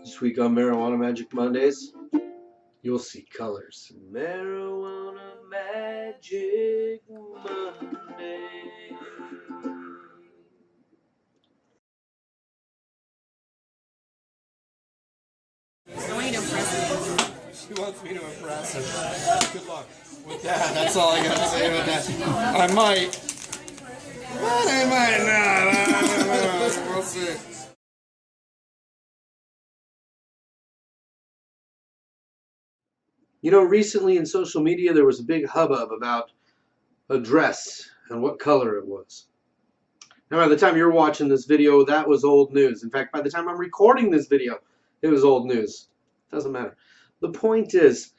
This week on Marijuana Magic Mondays, you'll see colors. Marijuana Magic Monday. I want you to impress me. She wants me to impress her. Good luck with that. That's all I got to say about that. I might. But I might not. We'll see. You know, recently in social media there was a big hubbub about a dress and what color it was. Now, by the time you're watching this video, that was old news. In fact, by the time I'm recording this video, it was old news. Doesn't matter. The point is,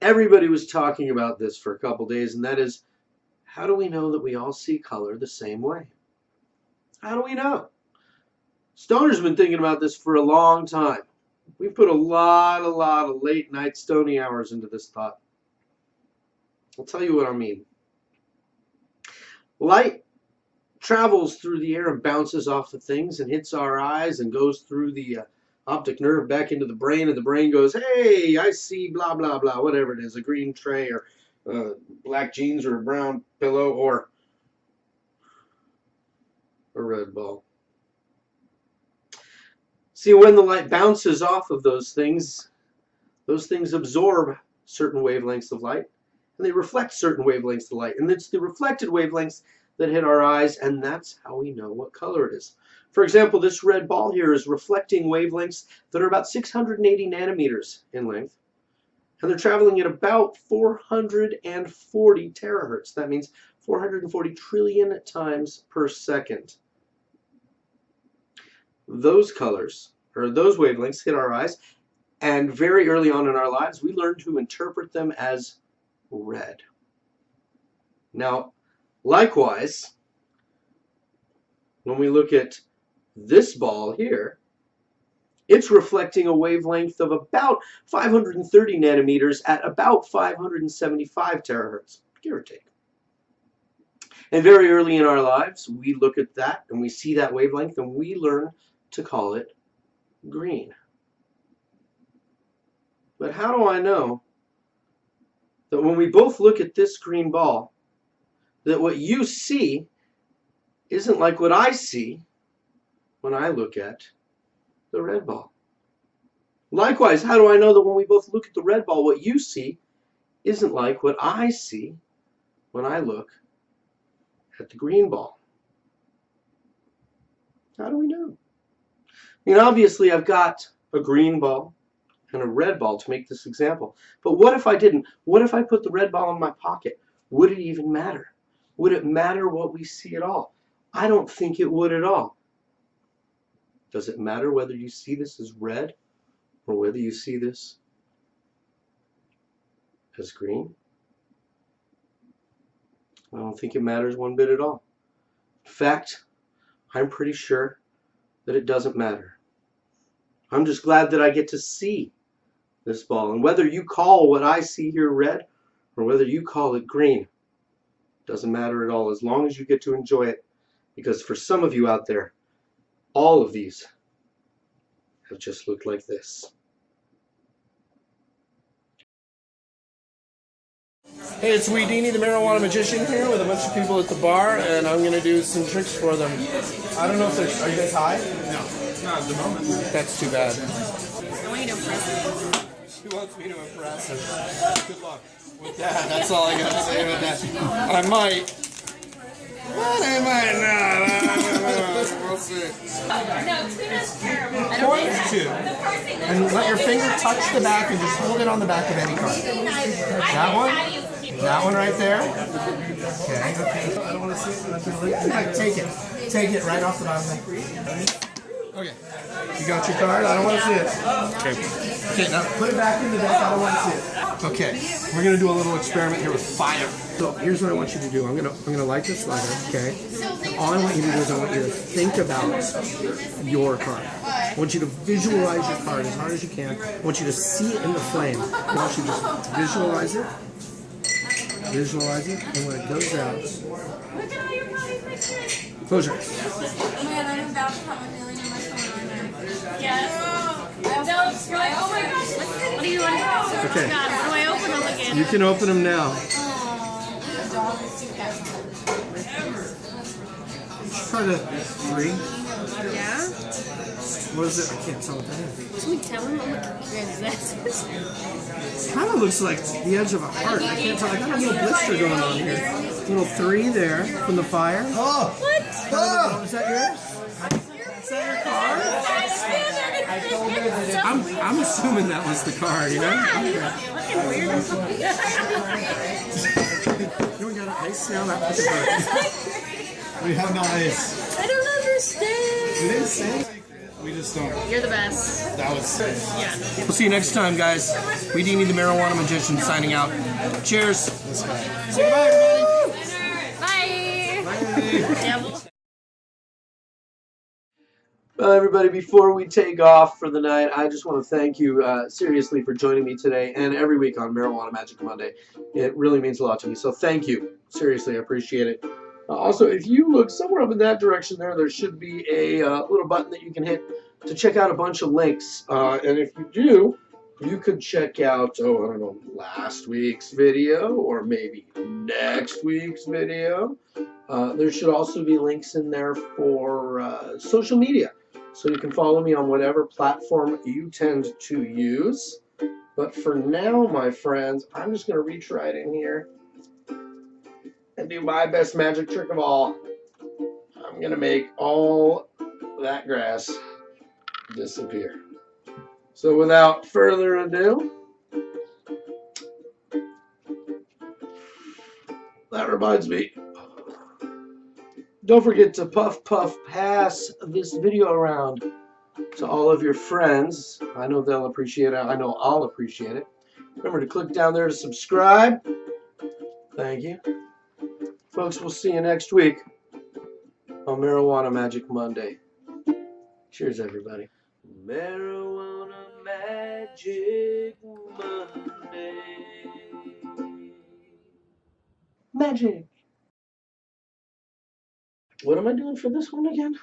everybody was talking about this for a couple days, and that is, how do we know that we all see color the same way? How do we know? Stoner's been thinking about this for a long time. We've put a lot of late night stony hours into this thought. I'll tell you what I mean. Light travels through the air and bounces off of things and hits our eyes and goes through the optic nerve back into the brain, and the brain goes, hey, I see blah, blah, blah, whatever it is, a green tray or black jeans or a brown pillow or a red ball. See, when the light bounces off of those things absorb certain wavelengths of light, and they reflect certain wavelengths of light. And it's the reflected wavelengths that hit our eyes, and that's how we know what color it is. For example, this red ball here is reflecting wavelengths that are about 680 nanometers in length, and they're traveling at about 440 terahertz. That means 440 trillion times per second. Those colors, or those wavelengths, hit our eyes, and very early on in our lives, we learn to interpret them as red. Now, likewise, when we look at this ball here, it's reflecting a wavelength of about 530 nanometers at about 575 terahertz, give or take. And very early in our lives, we look at that and we see that wavelength and we learn to call it green. But how do I know that when we both look at this green ball, that what you see isn't like what I see when I look at the red ball? Likewise, how do I know that when we both look at the red ball, what you see isn't like what I see when I look at the green ball? How do we know? I mean, obviously I've got a green ball and a red ball to make this example. But what if I didn't? What if I put the red ball in my pocket? Would it even matter? Would it matter what we see at all? I don't think it would at all. Does it matter whether you see this as red or whether you see this as green? I don't think it matters one bit at all. In fact, I'm pretty sure that it doesn't matter. I'm just glad that I get to see this ball. And whether you call what I see here red or whether you call it green, doesn't matter at all as long as you get to enjoy it. Because for some of you out there, all of these have just looked like this. Hey, it's Weedini, the Marijuana Magician here with a bunch of people at the bar, and I'm going to do some tricks for them. I don't know if they're... Are you guys high? No, not at the moment. That's too bad. I want you to impress me. She wants me to impress her. Good luck with that. That's all I got to say about that. I might. But I might not. We'll see. Point two. And let your finger touch the back and just hold it on the back of any card. That one? That one right there? Okay. I don't want to see it. Take it. Take it right off the bottom. Okay. You got your card? I don't want to see it. Okay. Okay, now put it back in the deck. I don't want to see it. Okay. We're going to do a little experiment here with fire. So here's what I want you to do. I'm gonna light this lighter, okay? And all I want you to do is I want you to think about your card. I want you to visualize your card as hard as you can. I want you to see it in the flame. I want you to just visualize it. Visualize it, and when it goes out, Look at all your mommy pictures. close your eyes. Oh man, I'm about to have a million of my phone on there. Yes. No, you're like, oh my gosh, what do you want to do? Oh Okay. God, what do I open them again? You can open them now. The dog is too fast. Try the 3. Yeah? What is it? I can't tell what that is. Can we tell him? Oh my God, this. Kind of looks like the edge of a heart. I can't tell. I got a little blister going on here. Little 3 there from the fire. Oh! What? Oh! Is that yours? Is that your card? I'm assuming that was the card, you know? Fucking weird. We got ice now. That was a We have no ice. I don't understand. We didn't say. We just don't. You're the best. That was. Yeah. We'll see you next time, guys. We Dini, the Marijuana Magician, signing out. Cheers. Say goodbye, everybody. Bye. Devil. Well, everybody, before we take off for the night, I just want to thank you seriously for joining me today and every week on Marijuana Magic Monday. It really means a lot to me, so thank you. Seriously, I appreciate it. Also, if you look somewhere up in that direction there should be a little button that you can hit to check out a bunch of links. And if you do, you could check out, I don't know, last week's video or maybe next week's video. There should also be links in there for social media. So you can follow me on whatever platform you tend to use. But for now, my friends, I'm just going to reach right in here and do my best magic trick of all. I'm going to make all that grass disappear. So without further ado, that reminds me, don't forget to puff pass this video around to all of your friends. I know they'll appreciate it. I know I'll appreciate it. Remember to click down there to subscribe. Thank you. Folks, we'll see you next week on Marijuana Magic Monday. Cheers, everybody. Marijuana Magic Monday. Magic. What am I doing for this one again?